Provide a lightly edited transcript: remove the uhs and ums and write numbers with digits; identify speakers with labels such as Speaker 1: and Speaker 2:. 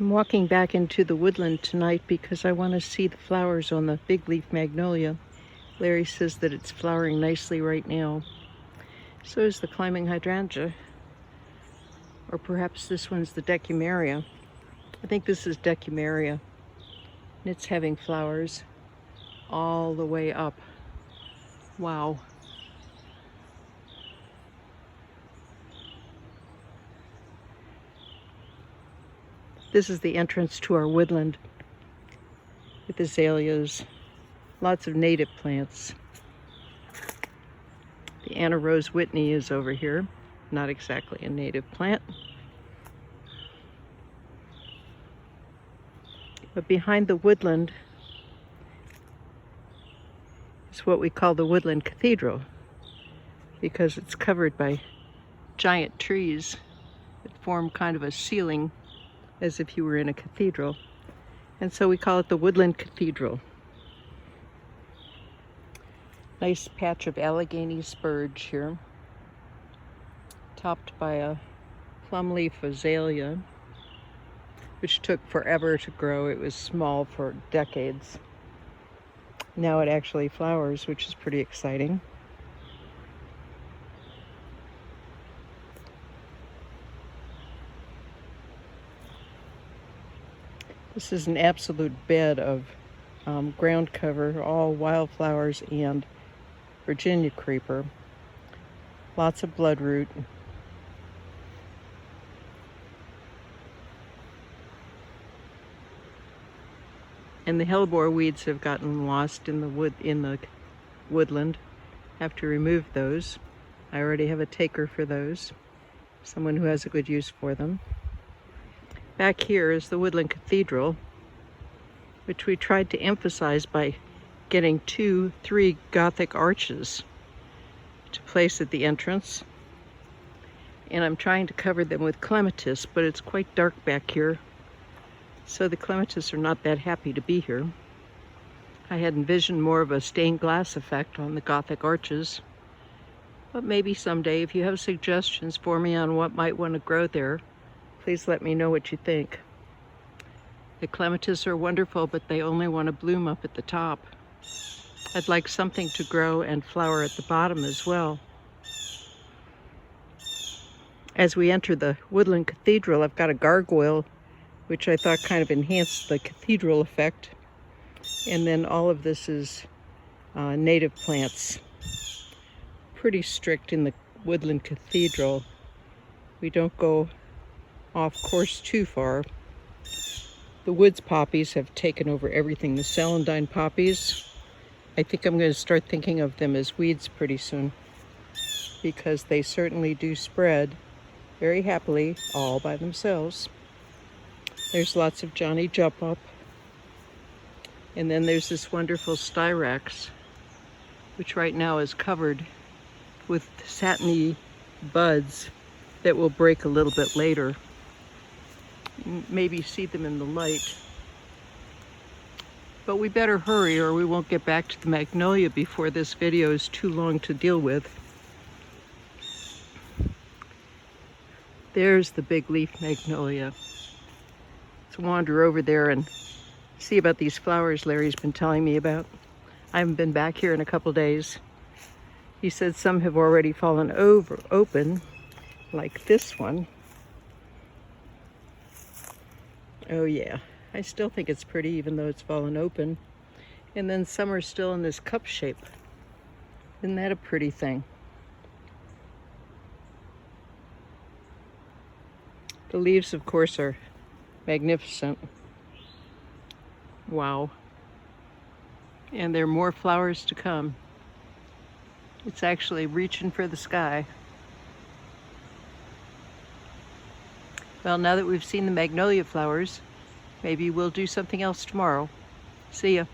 Speaker 1: I'm walking back into the woodland tonight because I want to see the flowers on the big leaf magnolia. Larry says that it's flowering nicely right now. So is the climbing hydrangea. Or perhaps this one's the decumaria. I think this is decumaria. And it's having flowers all the way up. Wow. This is the entrance to our woodland with azaleas, lots of native plants. The Anna Rose Whitney is over here, not exactly a native plant. But behind the woodland is what we call the woodland cathedral, because it's covered by giant trees that form kind of a ceiling as if you were in a cathedral. And so we call it the woodland cathedral. Nice patch of Allegheny spurge here, topped by a plum leaf azalea, which took forever to grow. It was small for decades. Now it actually flowers, which is pretty exciting. This is an absolute bed of ground cover, all wildflowers and Virginia creeper. Lots of bloodroot. And the hellebore weeds have gotten lost in the woodland. Have to remove those. I already have a taker for those. Someone who has a good use for them. Back here is the woodland cathedral, which we tried to emphasize by getting 2-3 Gothic arches to place at the entrance. And I'm trying to cover them with clematis, but it's quite dark back here. So the clematis are not that happy to be here. I had envisioned more of a stained glass effect on the Gothic arches. But maybe someday, if you have suggestions for me on what might want to grow there, please let me know what you think. The clematis are wonderful, but they only want to bloom up at the top. I'd like something to grow and flower at the bottom as well. As we enter the woodland cathedral, I've got a gargoyle, which I thought kind of enhanced the cathedral effect. And then all of this is native plants. Pretty strict in the woodland cathedral. We don't go off course too far. The woods poppies have taken over everything. The celandine poppies, I think I'm going to start thinking of them as weeds pretty soon, because they certainly do spread very happily all by themselves. There's lots of Johnny Jump Up. And then there's this wonderful Styrax, which right now is covered with satiny buds that will break a little bit later. Maybe see them in the light. But we better hurry or we won't get back to the magnolia before this video is too long to deal with. There's the big leaf magnolia. Let's wander over there and see about these flowers Larry's been telling me about. I haven't been back here in a couple days. He said some have already fallen open, like this one. Oh yeah, I still think it's pretty even though it's fallen open. And then some are still in this cup shape. Isn't that a pretty thing? The leaves, of course, are magnificent. Wow. And there are more flowers to come. It's actually reaching for the sky. Well, now that we've seen the magnolia flowers, maybe we'll do something else tomorrow. See ya.